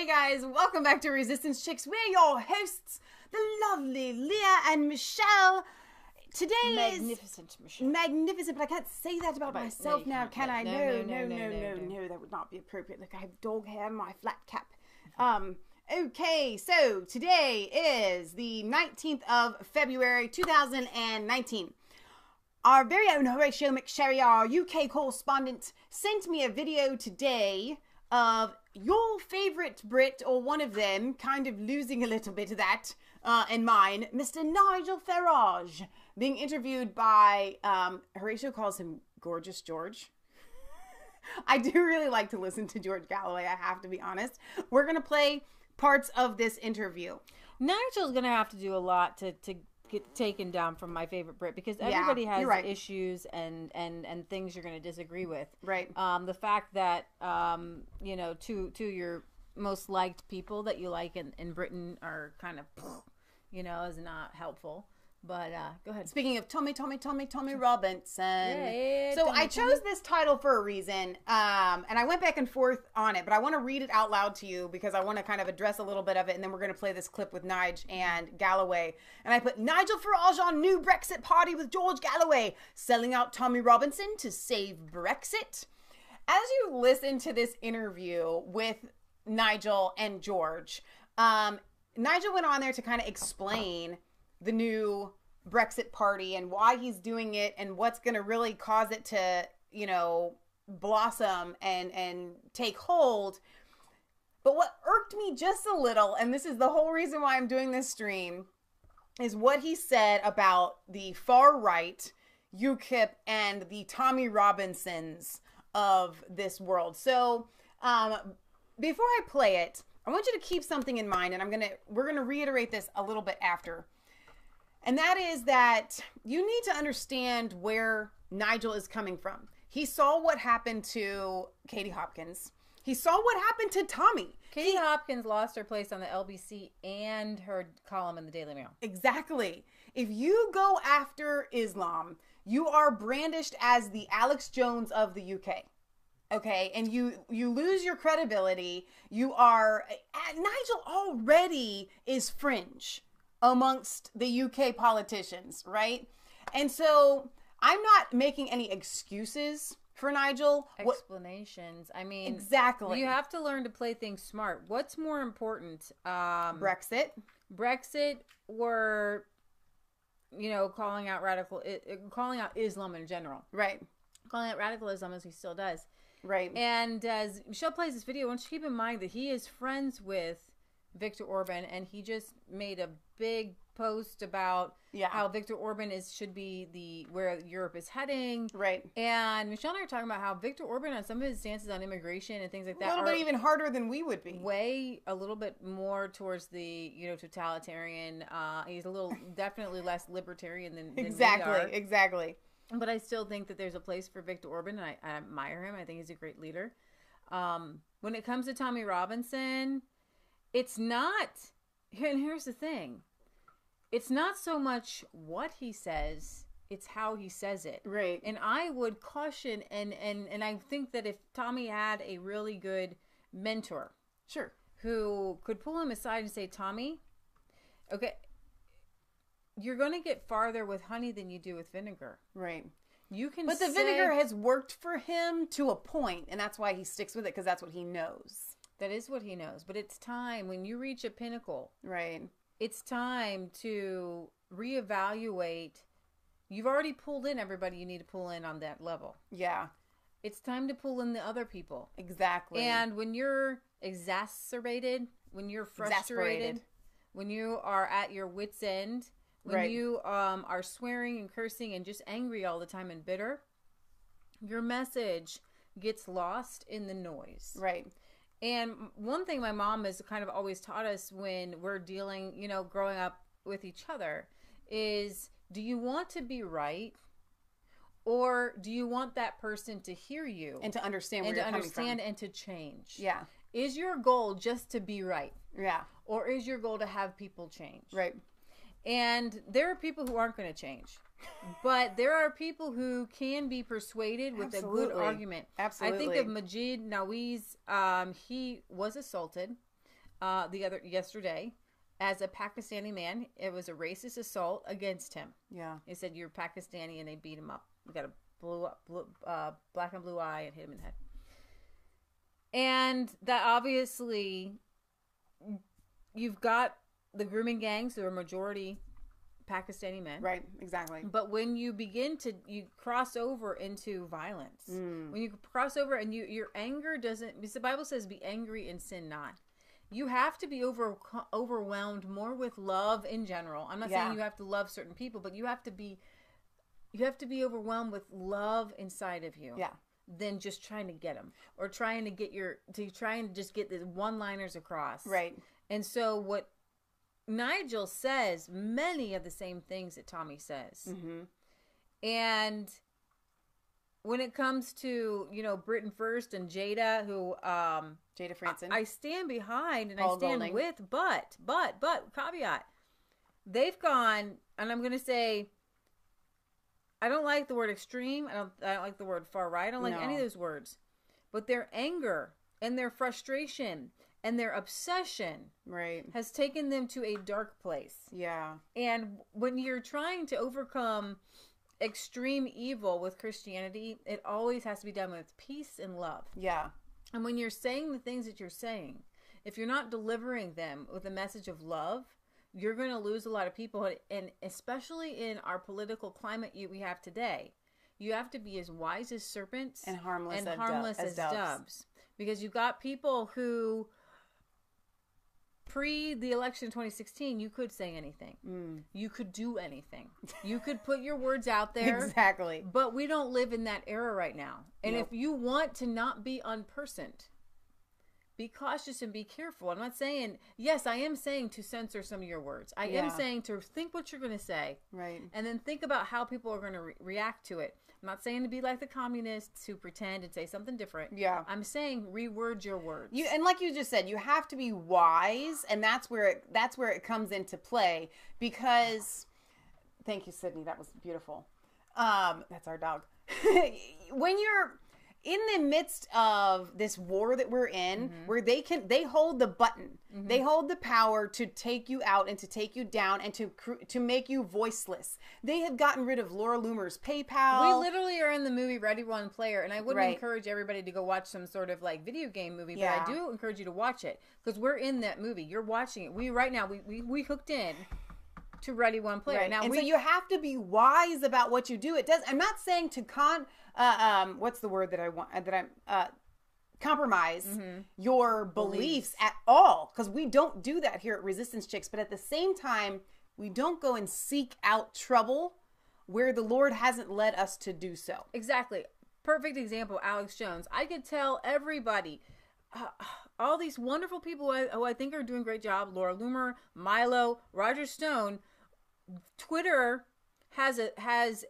Hey guys, welcome back to Resistance Chicks. We're your hosts, the lovely Leah and Michelle. Today Magnificent, Michelle. Magnificent, but I can't say that about myself now, can I? No, that would not be appropriate. Look, I have dog hair on my flat cap. Okay, so today is the 19th of February, 2019. Our very own Horatio McSherry, our UK correspondent, sent me a video today of your favorite Brit, or one of them, kind of losing a little bit of that, and mine, Mr. Nigel Farage, being interviewed by, Horatio calls him Gorgeous George. I do really like to listen to George Galloway, I have to be honest. We're going to play parts of this interview. Nigel's going to have to do a lot to get taken down from my favorite Brit, because everybody has issues and things you're going to disagree with. Right. The fact that, two your most liked people that you like in Britain are kind of, is not helpful. But go ahead. Speaking of Tommy Robinson. Yeah, so I chose this title for a reason, and I went back and forth on it, but I want to read it out loud to you because I want to kind of address a little bit of it, and then we're going to play this clip with Nige and Galloway. And I put Nigel Farage on new Brexit party with George Galloway, selling out Tommy Robinson to save Brexit. As you listen to this interview with Nigel and George, Nigel went on there to kind of explain the new Brexit party and why he's doing it and what's going to really cause it to, blossom and take hold. But what irked me just a little, and this is the whole reason why I'm doing this stream, is what he said about the far right, UKIP, and the Tommy Robinsons of this world. So, before I play it, I want you to keep something in mind, and we're going to reiterate this a little bit after. And that is that you need to understand where Nigel is coming from. He saw what happened to Katie Hopkins. He saw what happened to Tommy. Katie Hopkins lost her place on the LBC and her column in the Daily Mail. Exactly. If you go after Islam, you are brandished as the Alex Jones of the UK. Okay? And you lose your credibility. Nigel already is fringe amongst the UK politicians, right? And so I'm not making any excuses for Nigel. Explanations. I mean, exactly. You have to learn to play things smart. What's more important? Brexit, or calling out Islam in general, right? Calling out radicalism, as he still does, right? And as Michelle plays this video, I want you to keep in mind that he is friends with Viktor Orban, and he just made a big post about how Viktor Orban should be where Europe is heading. Right. And Michelle and I are talking about how Viktor Orban, on some of his stances on immigration and things like that, a little bit even harder than we would be. Way a little bit more towards the totalitarian. He's definitely less libertarian than exactly. we are. Exactly. But I still think that there's a place for Viktor Orban, and I admire him. I think he's a great leader. When it comes to Tommy Robinson, it's not, and here's the thing, it's not so much what he says, it's how he says it. Right. And I would caution, and I think that if Tommy had a really good mentor, sure, who could pull him aside and say, Tommy, okay, you're going to get farther with honey than you do with vinegar. Right. But the vinegar has worked for him to a point, and that's why he sticks with it, because that's what he knows. That is what he knows. But it's time, when you reach a pinnacle, right? It's time to reevaluate. You've already pulled in everybody you need to pull in on that level. Yeah. It's time to pull in the other people. Exactly. And when you're exacerbated, when you're frustrated, when you are at your wit's end, when you are swearing and cursing and just angry all the time and bitter, your message gets lost in the noise. Right. And one thing my mom has kind of always taught us when we're dealing, growing up with each other is, do you want to be right, or do you want that person to hear you and to understand where you're coming from and to change? Yeah. Is your goal just to be right? Yeah. Or is your goal to have people change? Right. And there are people who aren't going to change. But there are people who can be persuaded with a good argument. Absolutely. I think of Majid Nawiz. He was assaulted. yesterday as a Pakistani man. It was a racist assault against him. Yeah. They said you're Pakistani and they beat him up. We got a black and blue eye and hit him in the head. And that obviously, you've got the grooming gangs who are majority Pakistani men. Right, exactly. But when you you cross over into violence, when you cross over and your anger doesn't, because the Bible says be angry and sin not. You have to be overwhelmed more with love in general. I'm not saying you have to love certain people, but you have to be overwhelmed with love inside of you. Yeah. Than just trying to get them or trying to just get the one-liners across. Right. And so what Nigel says many of the same things that Tommy says. Mm-hmm. And when it comes to, Britain First and Jada, who Jada Franson, I stand behind and Paul I stand Golding. with, but caveat, they've gone, and I'm going to say, I don't like the word extreme. I don't like the word far right. I don't like any of those words. But their anger and their frustration and their obsession has taken them to a dark place. Yeah. And when you're trying to overcome extreme evil with Christianity, it always has to be done with peace and love. Yeah. And when you're saying the things that you're saying, if you're not delivering them with a message of love, you're going to lose a lot of people. And especially in our political climate we have today, you have to be as wise as serpents and harmless as doves. Because you've got people who, pre the election in 2016, you could say anything. You could do anything. You could put your words out there. Exactly. But we don't live in that era right now. And if you want to not be unpersoned, be cautious and be careful. I'm not saying, yes, I am saying to censor some of your words. I am saying to think what you're going to say. Right. And then think about how people are going to react to it. I'm not saying to be like the communists who pretend and say something different. Yeah. I'm saying reword your words. And like you just said, you have to be wise, and that's where it comes into play, because thank you, Sydney, that was beautiful. That's our dog. When you're in the midst of this war that we're in, where they hold the button, they hold the power to take you out and to take you down and to make you voiceless. They have gotten rid of Laura Loomer's PayPal. We literally are in the movie Ready One Player, and I wouldn't encourage everybody to go watch some sort of like video game movie, but I do encourage you to watch it, because we're in that movie. You're watching it. We hooked in to Ready One Player. Right. Now, so you have to be wise about what you do. I'm not saying to what's the word that I want, compromise your beliefs at all, because we don't do that here at Resistance Chicks. But at the same time, we don't go and seek out trouble where the Lord hasn't led us to do so. Exactly. Perfect example, Alex Jones. I could tell everybody, all these wonderful people who I think are doing a great job, Laura Loomer, Milo, Roger Stone. Twitter has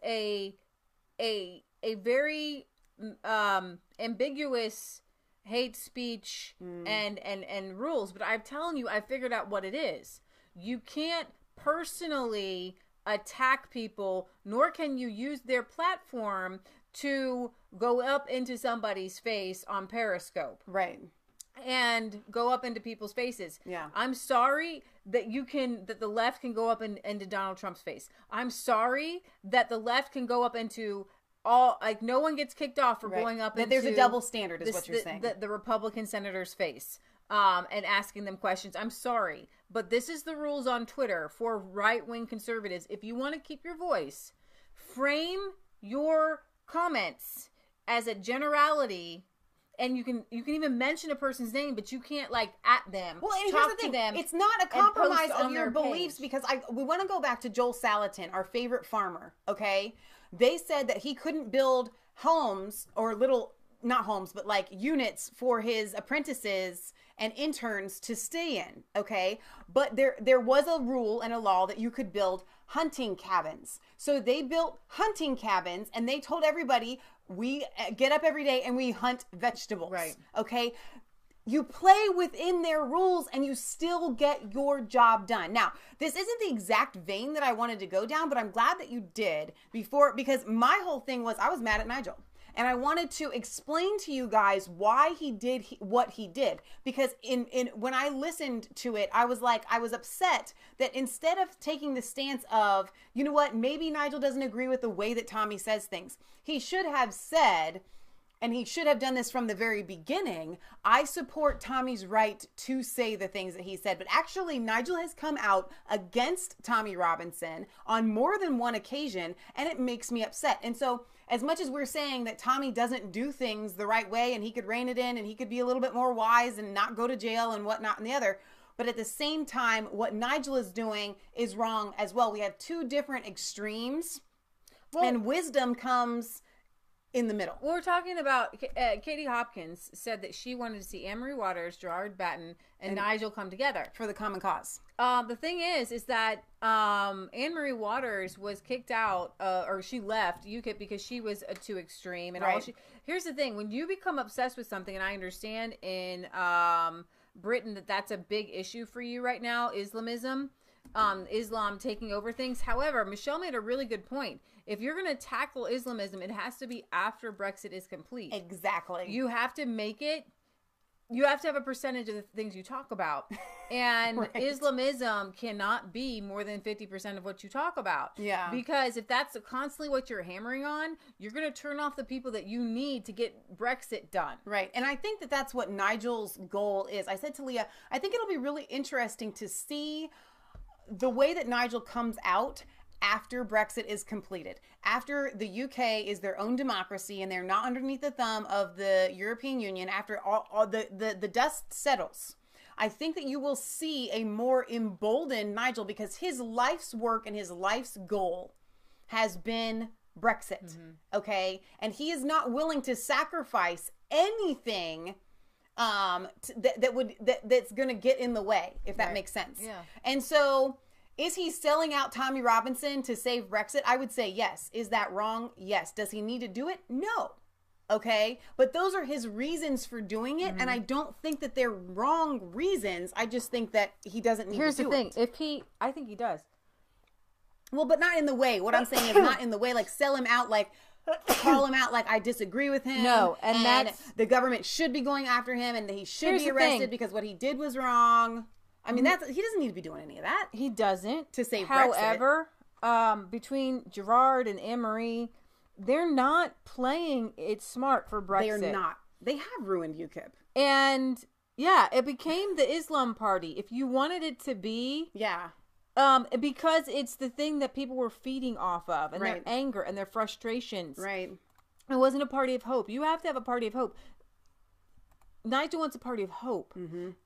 a very ambiguous hate speech and rules, but I'm telling you, I figured out what it is. You can't personally attack people, nor can you use their platform to go up into somebody's face on Periscope. Right. And go up into people's faces. Yeah. I'm sorry that the left can go up into Donald Trump's face. I'm sorry that the left can go up into no one gets kicked off for going up into... That there's a double standard is what you're saying. The Republican senator's face. And asking them questions. I'm sorry, but this is the rules on Twitter for right-wing conservatives. If you want to keep your voice, frame your comments as a generality. And you can even mention a person's name, but you can't at them. Well, and here's the thing: it's not a compromise of your beliefs, because we want to go back to Joel Salatin, our favorite farmer. Okay, they said that he couldn't build homes or not homes, but units for his apprentices and interns to stay in. Okay, but there was a rule and a law that you could build hunting cabins. So they built hunting cabins, and they told everybody, we get up every day and we hunt vegetables. Right. Okay. You play within their rules and you still get your job done. Now, this isn't the exact vein that I wanted to go down, but I'm glad that you did because my whole thing was I was mad at Nigel. And I wanted to explain to you guys why he did what he did. Because when I listened to it, I was upset that instead of taking the stance of, you know what, maybe Nigel doesn't agree with the way that Tommy says things. He should have said, and he should have done this from the very beginning, I support Tommy's right to say the things that he said. But actually, Nigel has come out against Tommy Robinson on more than one occasion, and it makes me upset. And so, as much as we're saying that Tommy doesn't do things the right way, and he could rein it in, and he could be a little bit more wise and not go to jail and whatnot and the other, but at the same time, what Nigel is doing is wrong as well. We have two different extremes, and wisdom comes in the middle. Well, we're talking about Katie Hopkins said that she wanted to see Anne-Marie Waters, Gerard Batten, and Nigel come together for the common cause. The thing is that Anne-Marie Waters was kicked out, or she left UKIP because she was too extreme. And here's the thing: when you become obsessed with something, and I understand in Britain that's a big issue for you right now, Islamism. Islam taking over things. However, Michelle made a really good point. If you're going to tackle Islamism, it has to be after Brexit is complete. Exactly. You have to make it, you have to have a percentage of the things you talk about. And Islamism cannot be more than 50% of what you talk about. Yeah. Because if that's constantly what you're hammering on, you're going to turn off the people that you need to get Brexit done. Right. And I think that that's what Nigel's goal is. I said to Leah, I think it'll be really interesting to see the way that Nigel comes out after Brexit is completed, after the UK is their own democracy and they're not underneath the thumb of the European Union, after all the dust settles. I think that you will see a more emboldened Nigel, because his life's work and his life's goal has been Brexit. Okay. And he is not willing to sacrifice anything that's going to get in the way, if that makes sense. Yeah. And so, is he selling out Tommy Robinson to save Brexit? I would say yes. Is that wrong? Yes. Does he need to do it? No. Okay. But those are his reasons for doing it. And I don't think that they're wrong reasons. I just think that he doesn't need to do it. Here's the thing. I think he does. Well, but not in the way. What I'm saying is not in the way, like sell him out, like call him out like I disagree with him. No, and that's the government should be going after him, and he should be arrested because what he did was wrong. I mean, he doesn't need to be doing any of that. He doesn't. To save Brexit. However, between Gerard and Anne-Marie, they're not playing it smart for Brexit. They're not. They have ruined UKIP. And yeah, it became the Islam party. If you wanted it to be, because it's the thing that people were feeding off of, and their anger and their frustrations. Right. It wasn't a party of hope. You have to have a party of hope. Nigel wants a party of hope.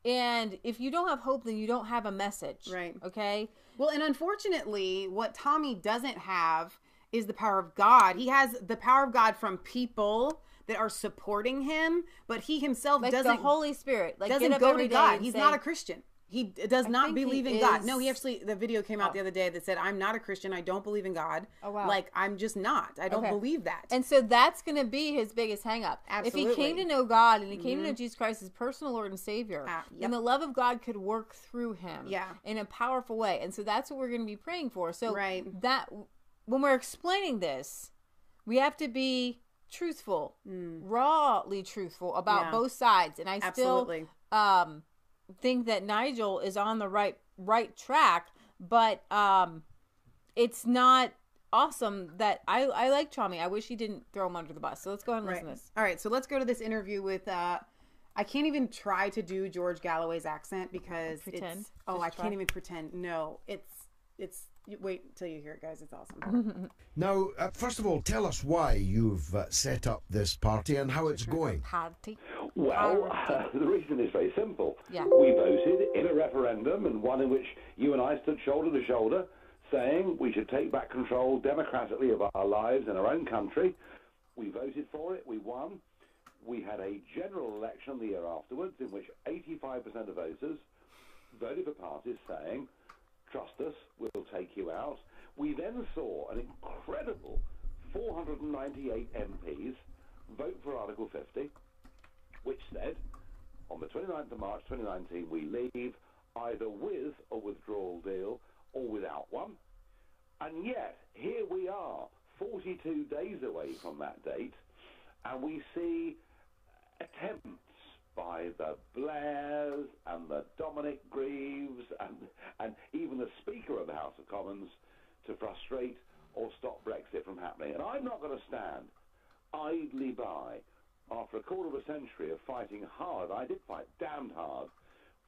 And if you don't have hope, then you don't have a message. Right. Okay? Well, and unfortunately, what Tommy doesn't have is the power of God. He has the power of God from people that are supporting him, but he himself doesn't. The Holy Spirit. Doesn't go to God. He's not a Christian. He does not believe in God. No, the video came out the other day that said, I'm not a Christian. I don't believe in God. Oh, wow. Like, I'm just not. I don't believe that. And so that's going to be his biggest hang up. Absolutely. If he came to know God and he came to know Jesus Christ as personal Lord and Savior, then the love of God could work through him in a powerful way. And so that's what we're going to be praying for. So that when we're explaining this, we have to be truthful, rawly truthful about both sides. And I still think that Nigel is on the right track, but it's not awesome that I like Tommy. I wish he didn't throw him under the bus. So let's go ahead and listen to this. All right, so let's go to this interview with I can't even try to do George Galloway's accent because I can't even pretend. No, it's wait till you hear it, guys. It's awesome. Now, first of all, tell us why you've set up this party and how it's going. Well, the reason is very simple. Yeah. We voted in a referendum, and one in which you and I stood shoulder to shoulder, saying we should take back control democratically of our lives in our own country. We voted for it. We won. We had a general election the year afterwards in which 85% of voters voted for parties saying, trust us, we'll take you out. We then saw an incredible 498 MPs vote for Article 50, which said, on the 29th of March 2019, we leave either with a withdrawal deal or without one. And yet, here we are, 42 days away from that date, And we see attempts by the Blairs and the Dominic Greaves and even the Speaker of the House of Commons to frustrate or stop Brexit from happening. And I'm not going to stand idly by after a quarter of a century of fighting hard. I did fight damned hard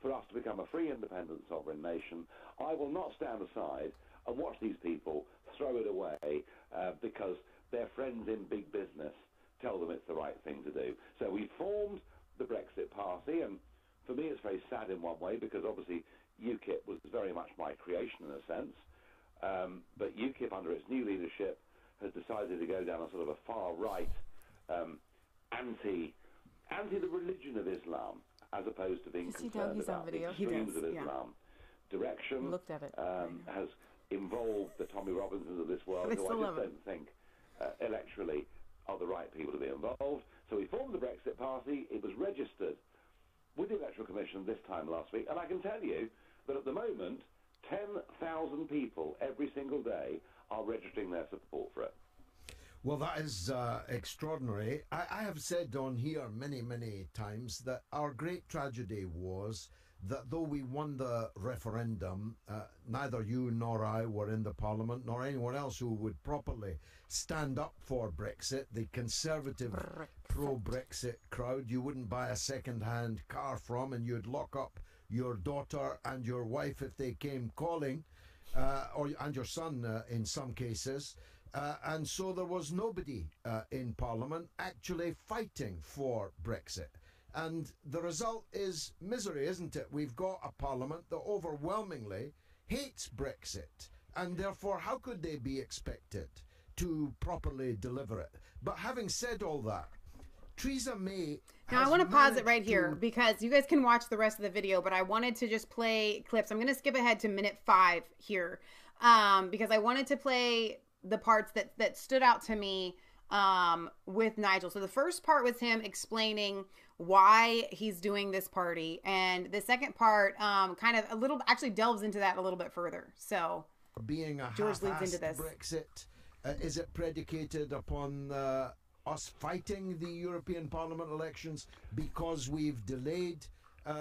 for us to become a free, independent, sovereign nation. I will not stand aside and watch these people throw it away because their friends in big business tell them it's the right thing to do. So we formed the Brexit Party, and for me it's very sad in one way because obviously UKIP was very much my creation in a sense, but UKIP under its new leadership has decided to go down a sort of a far right anti the religion of Islam as opposed to being concerned about the extremes of Islam direction. Looked at it. Has involved the Tommy Robinsons of this world, who I just don't think electorally are the right people to be involved. So we formed the Brexit Party. It was registered with the Electoral Commission this time last week, and I can tell you that at the moment 10,000 people every single day are registering their support for it. Well, that is extraordinary. I have said on here many, many times that our great tragedy was that though we won the referendum, neither you nor I were in the Parliament, nor anyone else who would properly stand up for Brexit. The conservative pro-Brexit crowd you wouldn't buy a second-hand car from, and you'd lock up your daughter and your wife if they came calling, and your son in some cases. And so there was nobody in Parliament actually fighting for Brexit. And the result is misery, isn't it? We've got a Parliament that overwhelmingly hates Brexit. And therefore, how could they be expected to properly deliver it? But having said all that, Theresa May... Now, I want to pause it right here because you guys can watch the rest of the video, but I wanted to just play clips. I'm going to skip ahead to minute 5 here because I wanted to play the parts that stood out to me with Nigel. So the first part was him explaining why he's doing this party, and the second part kind of a little actually delves into that a little bit further. So being a George leads into this. Brexit, is it predicated upon us fighting the European Parliament elections because we've delayed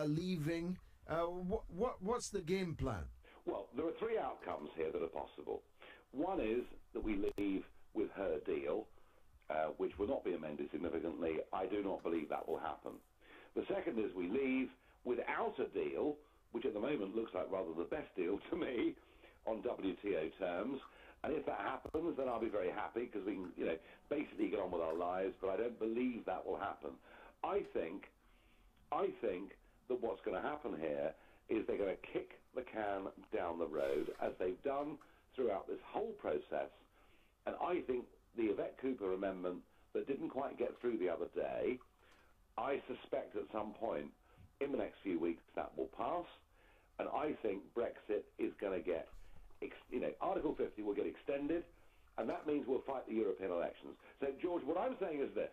leaving? What's the game plan? Well, there are 3 outcomes here that are possible. One is that we leave with her deal, which will not be amended significantly. I do not believe that will happen. The second is we leave without a deal, which at the moment looks like rather the best deal to me on WTO terms. And if that happens, then I'll be very happy because we can, basically get on with our lives. But I don't believe that will happen. I think that what's going to happen here is they're going to kick the can down the road as they've done throughout this whole process. And I think the Yvette Cooper amendment that didn't quite get through the other day, I suspect at some point in the next few weeks that will pass. And I think Brexit is going to get, Article 50 will get extended, and that means we'll fight the European elections. So, George, what I'm saying is this.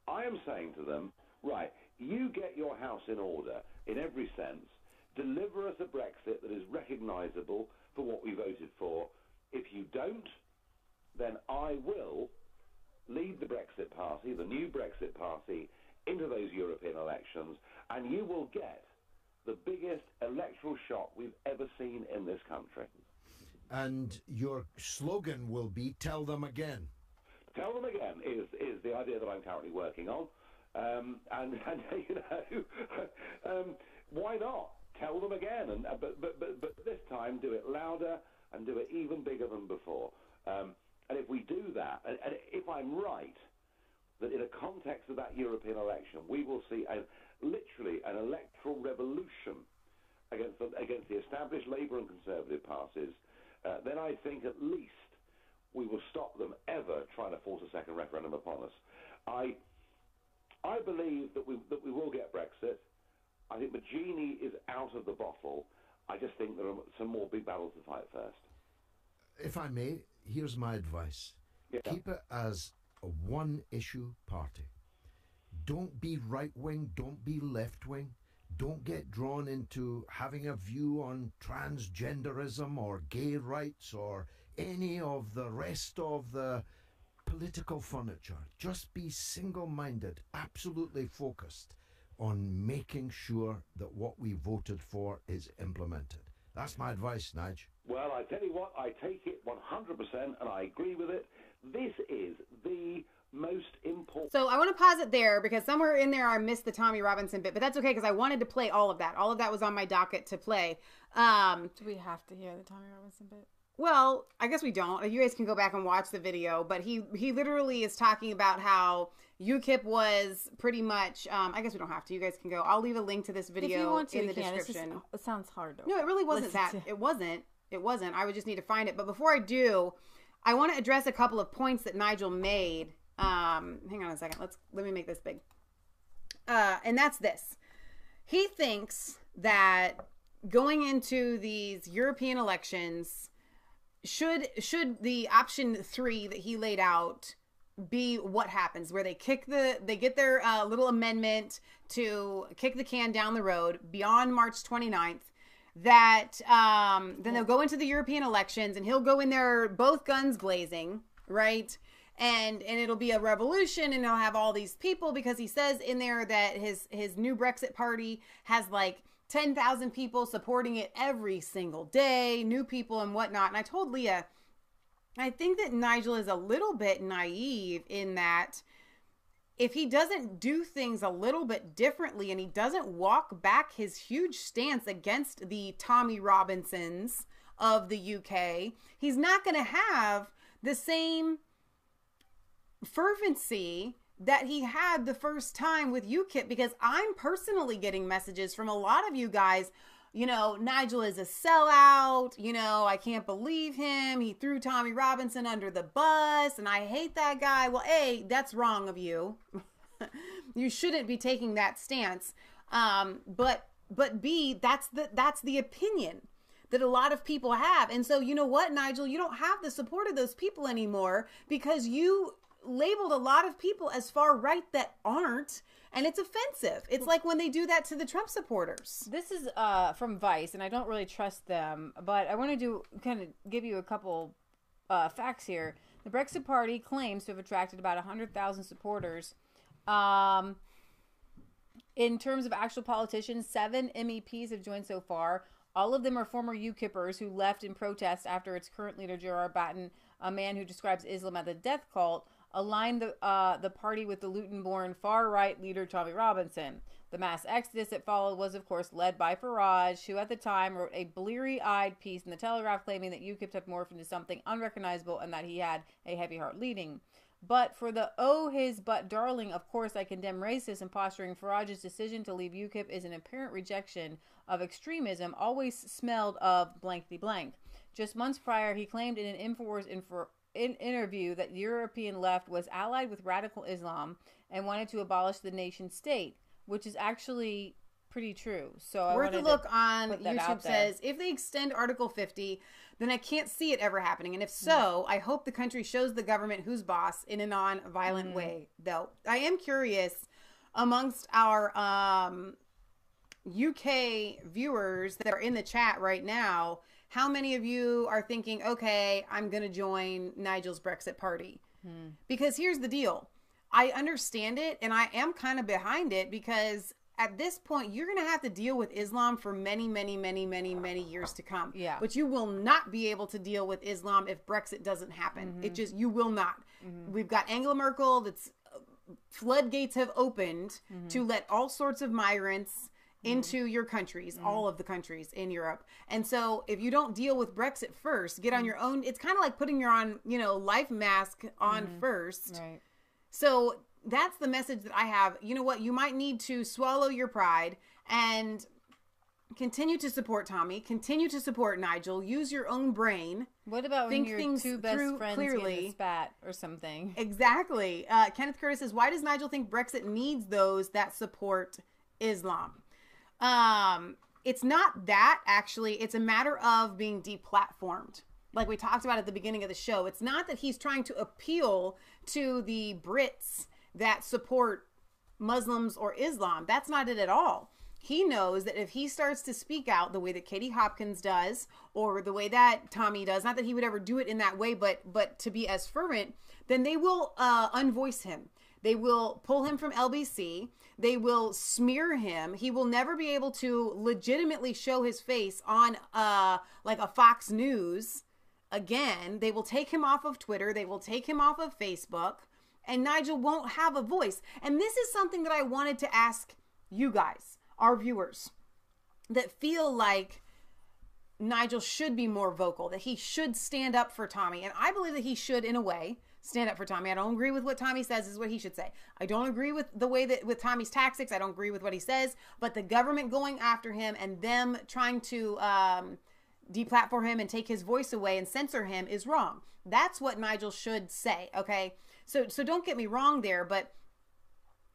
I am saying to them, right, you get your house in order in every sense. Deliver us a Brexit that is recognisable for what we voted for. If you don't, then I will lead the Brexit Party, the new Brexit Party, into those European elections, and you will get the biggest electoral shock we've ever seen in this country. And your slogan will be, tell them again. Tell them again is the idea that I'm currently working on. Why not? Tell them again. But this time do it louder and do it even bigger than before. And if we do that, and if I'm right, that in a context of that European election, we will see literally an electoral revolution against the established Labour and Conservative parties, then I think at least we will stop them ever trying to force a second referendum upon us. I believe that we will get Brexit. I think the genie is out of the bottle. I just think there are some more big battles to fight first. If I may, here's my advice. Yeah. Keep it as a one-issue party. Don't be right-wing, don't be left-wing. Don't get drawn into having a view on transgenderism or gay rights or any of the rest of the political furniture. Just be single-minded, absolutely focused on making sure that what we voted for is implemented. That's my advice, Nige. Well, I tell you what, I take it 100% and I agree with it. This is the most important. So I want to pause it there because somewhere in there I missed the Tommy Robinson bit, but that's okay because I wanted to play all of that. All of that was on my docket to play. Do we have to hear the Tommy Robinson bit? Well, I guess we don't. You guys can go back and watch the video, but he literally is talking about how UKIP was pretty much, I guess we don't have to. You guys can go. I'll leave a link to this video if you want to, in the description. description. It sounds hard, though. No, it really wasn't that. It wasn't. I would just need to find it. But before I do, I want to address a couple of points that Nigel made. Hang on a second. Let me make this big. And that's this. He thinks that going into these European elections, should the option 3 that he laid out be what happens, where they get their little amendment to kick the can down the road beyond March 29th, that then they'll go into the European elections and he'll go in there both guns blazing, right? And it'll be a revolution and he'll have all these people, because he says in there that his new Brexit party has like 10,000 people supporting it every single day, new people and whatnot. And I told Leah, I think that Nigel is a little bit naive in that if he doesn't do things a little bit differently and he doesn't walk back his huge stance against the Tommy Robinsons of the UK, he's not going to have the same fervency that he had the first time with UKIP, because I'm personally getting messages from a lot of you guys, Nigel is a sellout, I can't believe him, he threw Tommy Robinson under the bus, and I hate that guy. Well, A, that's wrong of you. You shouldn't be taking that stance. But B, that's the opinion that a lot of people have. And so, you know what, Nigel, you don't have the support of those people anymore because you labeled a lot of people as far right that aren't, and it's offensive. It's like when they do that to the Trump supporters. This is from Vice, and I don't really trust them, but I want to kind of give you a couple facts here. The Brexit Party claims to have attracted about 100,000 supporters. In terms of actual politicians, 7 MEPs have joined so far. All of them are former UKIPers who left in protest after its current leader, Gerard Batten, a man who describes Islam as a death cult, aligned the party with the Luton-born far-right leader Tommy Robinson. The mass exodus that followed was, of course, led by Farage, who at the time wrote a bleary-eyed piece in the Telegraph claiming that UKIP had morphed into something unrecognizable and that he had a heavy heart leading. But for the oh his butt darling, of course I condemn racist and posturing, Farage's decision to leave UKIP is an apparent rejection of extremism, always smelled of blankety blank. Just months prior, he claimed in an InfoWars interview that the European left was allied with radical Islam and wanted to abolish the nation state, which is actually pretty true. So Worth a look on YouTube says, if they extend Article 50, then I can't see it ever happening. And if so, I hope the country shows the government who's boss in a non-violent way. Though I am curious, amongst our UK viewers that are in the chat right now, how many of you are thinking, okay, I'm going to join Nigel's Brexit party? Because here's the deal. I understand it, and I am kind of behind it, because at this point, you're going to have to deal with Islam for many, many, many, many, many years to come. Yeah. But you will not be able to deal with Islam if Brexit doesn't happen. You will not. We've got Angela Merkel, that's floodgates have opened to let all sorts of migrants into your countries, all of the countries in Europe. And so if you don't deal with Brexit first, get on your own, it's kind of like putting your life mask on first. Right. So that's the message that I have. You know what? You might need to swallow your pride and continue to support Tommy, continue to support Nigel, use your own brain. What about when your two best friends clearly get a spat or something? Exactly. Kenneth Curtis says, why does Nigel think Brexit needs those that support Islam? It's not that, actually. It's a matter of being deplatformed. Like we talked about at the beginning of the show. It's not that he's trying to appeal to the Brits that support Muslims or Islam. That's not it at all. he knows that if he starts to speak out the way that Katie Hopkins does, or the way that Tommy does, not that he would ever do it in that way, but to be as fervent, then they will unvoice him. They will pull him from LBC. They will smear him. He will never be able to legitimately show his face on like a Fox News again. They will take him off of Twitter. They will take him off of Facebook. And Nigel won't have a voice. And this is something that I wanted to ask you guys, our viewers, that feel like Nigel should be more vocal, that he should stand up for Tommy. And I believe that he should, in a way, stand up for Tommy. I don't agree with what Tommy says is what he should say. I don't agree with the way that with Tommy's tactics. I don't agree with what he says. But the government going after him and them trying to deplatform him and take his voice away and censor him is wrong. That's what Nigel should say, okay? So don't get me wrong there, but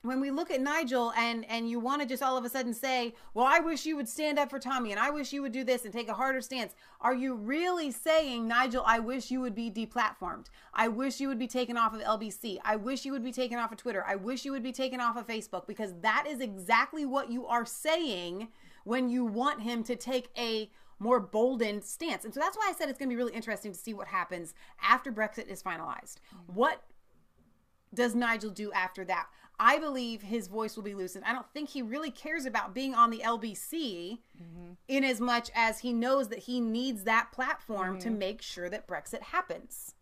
when we look at Nigel and you want to just all of a sudden say, well, I wish you would stand up for Tommy and I wish you would do this and take a harder stance. Are you really saying, Nigel, I wish you would be deplatformed? I wish you would be taken off of LBC. I wish you would be taken off of Twitter. I wish you would be taken off of Facebook, because that is exactly what you are saying when you want him to take a more boldened stance. And so that's why I said it's going to be really interesting to see what happens after Brexit is finalized. What does Nigel do after that? I believe his voice will be loosened. I don't think he really cares about being on the LBC in as much as he knows that he needs that platform to make sure that Brexit happens.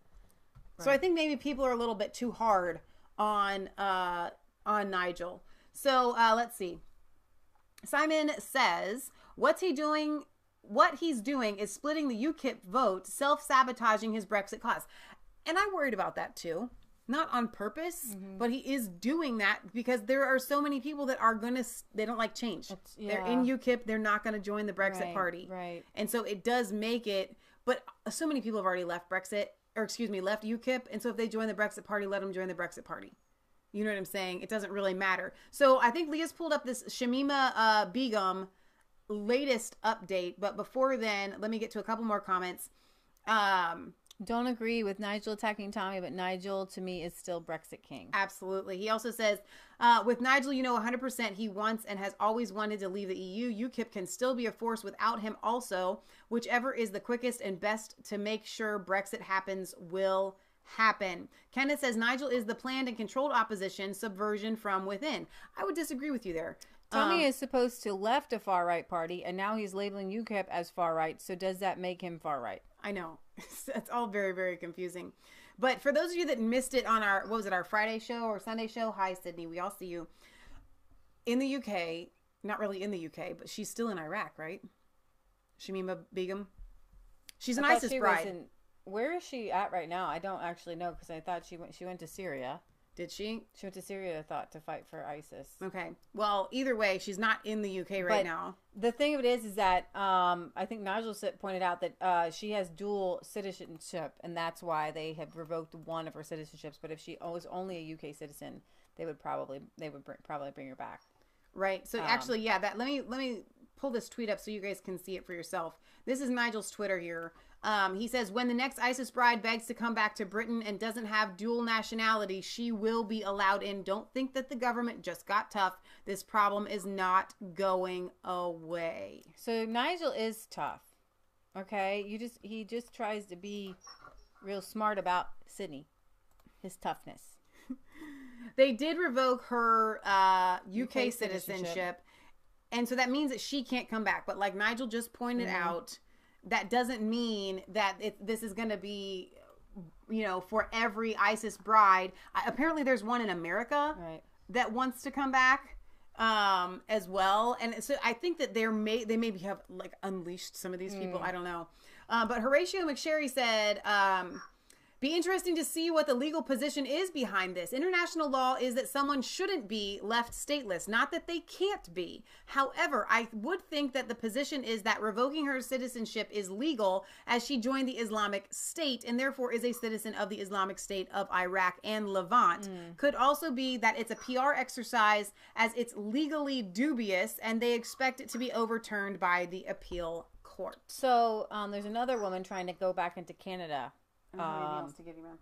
Right. So I think maybe people are a little bit too hard on Nigel. So let's see. Simon says, what he's doing is splitting the UKIP vote, self-sabotaging his Brexit cause. And I'm worried about that too. Not on purpose, but he is doing that because there are so many people that are they don't like change. They're in UKIP. They're not going to join the Brexit party. Right. And so it does make it, but so many people have already left left UKIP. And so if they join the Brexit party, let them join the Brexit party. You know what I'm saying? It doesn't really matter. So I think Leah's pulled up this Shamima Begum latest update. But before then, let me get to a couple more comments. Don't agree with Nigel attacking Tommy, but Nigel, to me, is still Brexit king. Absolutely. He also says, with Nigel, 100% he wants and has always wanted to leave the EU. UKIP can still be a force without him also. Whichever is the quickest and best to make sure Brexit happens will happen. Kenneth says, Nigel is the planned and controlled opposition, subversion from within. I would disagree with you there. Tommy is supposed to left a far-right party, and now he's labeling UKIP as far-right. So does that make him far-right? I know. It's all very, very confusing. But for those of you that missed it on our Friday show or Sunday show? Hi, Sydney. We all see you. In the UK, not really in the UK, but she's still in Iraq, right? Shamima Begum. She's an ISIS bride. Where is she at right now? I don't actually know because I thought she went to Syria. Did she? She went to Syria, I thought, to fight for ISIS. Okay. Well, either way, she's not in the UK right now. The thing of it is that I think Nigel pointed out that she has dual citizenship, and that's why they have revoked one of her citizenships. But if she was only a UK citizen, they would probably bring her back. Right. So actually, yeah. Let me pull this tweet up so you guys can see it for yourself. This is Nigel's Twitter here. He says, when the next ISIS bride begs to come back to Britain and doesn't have dual nationality, she will be allowed in. Don't think that the government just got tough. This problem is not going away. So Nigel is tough. Okay. He just tries to be real smart about Sydney, his toughness. They did revoke her UK citizenship. And so that means that she can't come back. But like Nigel just pointed out, that doesn't mean that this is going to be, for every ISIS bride. Apparently there's one in America that wants to come back as well. And so I think that they maybe have like unleashed some of these people. I don't know. But Horatio McSherry said, be interesting to see what the legal position is behind this. International law is that someone shouldn't be left stateless, not that they can't be. However, I would think that the position is that revoking her citizenship is legal as she joined the Islamic State and therefore is a citizen of the Islamic State of Iraq and Levant. Could also be that it's a PR exercise as it's legally dubious and they expect it to be overturned by the appeal court. So there's another woman trying to go back into Canada. Anything else to give you, man?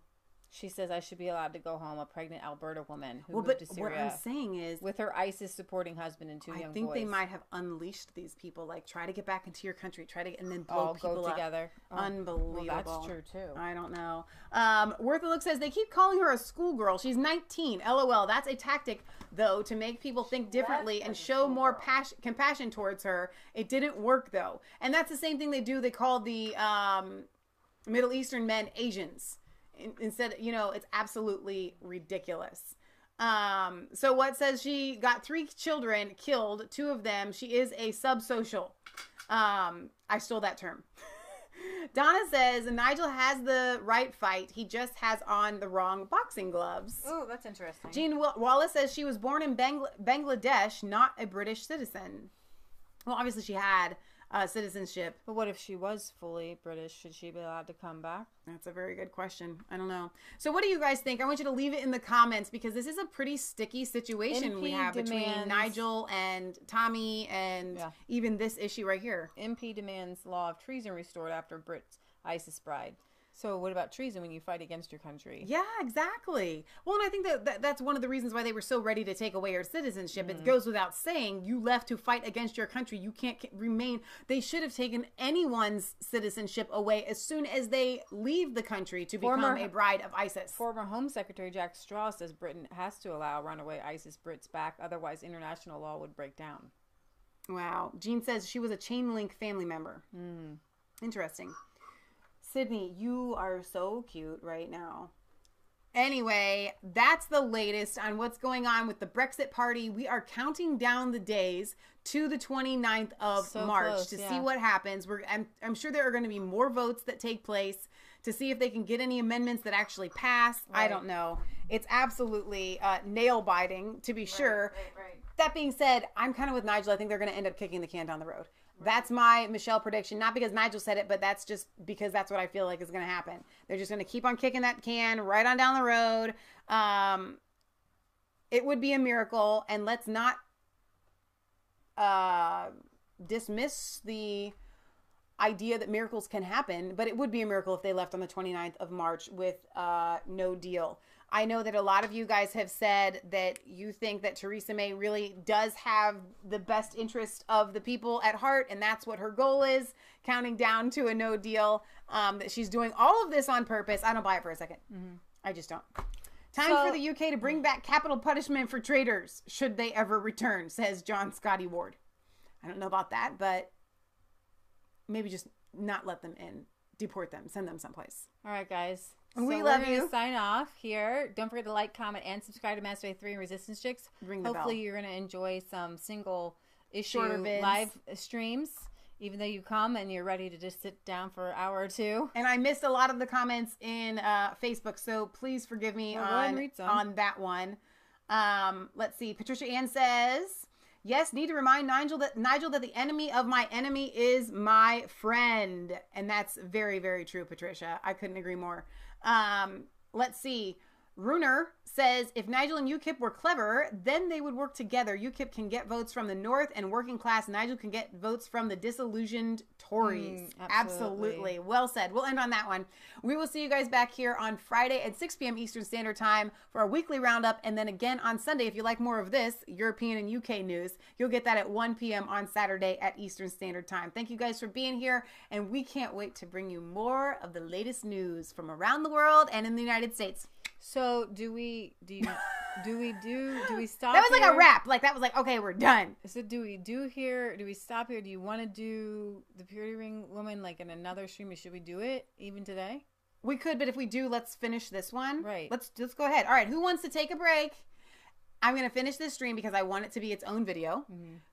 She says I should be allowed to go home, a pregnant Alberta woman who moved but to Syria. What I'm saying is, with her ISIS-supporting husband and two young boys. I think they might have unleashed these people. Like, try to get back into your country, and then blow people go together. Up. Unbelievable. Well, that's true, too. I don't know. Worth a Look says, they keep calling her a schoolgirl. She's 19. LOL. That's a tactic, though, to make people think differently and show more compassion towards her. It didn't work, though. And that's the same thing they do. They call the Middle Eastern men Asians. Instead, it's absolutely ridiculous. So what says she got 3 children killed, 2 of them. She is a subsocial. I stole that term. Donna says Nigel has the right fight. He just has on the wrong boxing gloves. Oh, that's interesting. Jean Wallace says she was born in Bangladesh, not a British citizen. Well, obviously she had citizenship. But what if she was fully British? Should she be allowed to come back? That's a very good question. I don't know. So what do you guys think? I want you to leave it in the comments because this is a pretty sticky situation we have between Nigel and Tommy and even this issue right here. MP demands law of treason restored after Brit's ISIS bride. So what about treason when you fight against your country? Yeah, exactly. Well, and I think that's one of the reasons why they were so ready to take away her citizenship. It goes without saying, you left to fight against your country. You can't remain. They should have taken anyone's citizenship away as soon as they leave the country to become a bride of ISIS. Former Home Secretary Jack Straw says Britain has to allow runaway ISIS Brits back. Otherwise, international law would break down. Wow. Jean says she was a chain link family member. Interesting. Sydney, you are so cute right now. Anyway, that's the latest on what's going on with the Brexit party. We are counting down the days to the 29th of March to see what happens. I'm sure there are going to be more votes that take place to see if they can get any amendments that actually pass. Right. I don't know. It's absolutely nail-biting, to be sure. Right. That being said, I'm kind of with Nigel. I think they're going to end up kicking the can down the road. That's my Michelle prediction. Not because Nigel said it, but that's just because that's what I feel like is going to happen. They're just going to keep on kicking that can right on down the road. It would be a miracle. And let's not dismiss the idea that miracles can happen. But it would be a miracle if they left on the 29th of March with no deal. I know that a lot of you guys have said that you think that Theresa May really does have the best interest of the people at heart, and that's what her goal is, counting down to a no deal, that she's doing all of this on purpose. I don't buy it for a second. I just don't. Time for the UK to bring back capital punishment for traitors, should they ever return, says John Scotty Ward. I don't know about that, but maybe just not let them in. Deport them. Send them someplace. All right, guys. We love you. We're going to sign off here. Don't forget to like, comment, and subscribe to Master 3 and Resistance Chicks. Ring the bell. Hopefully you're going to enjoy some single issue live streams, even though you come and you're ready to just sit down for an hour or two. And I missed a lot of the comments in Facebook, so please forgive me on that one. Let's see. Patricia Ann says, yes, need to remind Nigel that the enemy of my enemy is my friend. And that's very, very true, Patricia. I couldn't agree more. Let's see. Runer says, if Nigel and UKIP were clever, then they would work together. UKIP can get votes from the North and working class. Nigel can get votes from the disillusioned Tories. Absolutely. Well said. We'll end on that one. We will see you guys back here on Friday at 6 p.m. Eastern Standard Time for our weekly roundup. And then again on Sunday, if you like more of this European and UK news, you'll get that at 1 p.m. on Saturday at Eastern Standard Time. Thank you guys for being here. And we can't wait to bring you more of the latest news from around the world and in the United States. So do we stop? That was like a wrap. Like that was like, okay, we're done. So do we stop here? Do you want to do the Purity Ring woman like in another stream? Should we do it even today? We could, but if we do, let's finish this one. Right. Let's go ahead. All right. Who wants to take a break? I'm going to finish this stream because I want it to be its own video.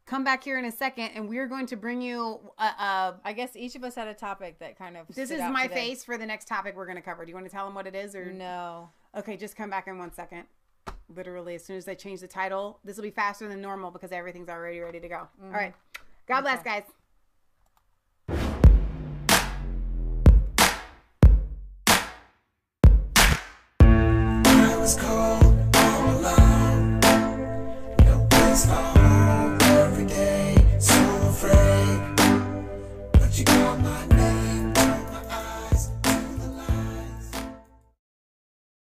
Come back here in a second, and we're going to bring you I guess each of us had a topic that kind of this is my face for the next topic we're going to cover. Do you want to tell them what it is? Or no? Okay, just come back in 1 second. Literally, as soon as I change the title, this will be faster than normal because everything's already ready to go. All right. God bless, guys. I was cold.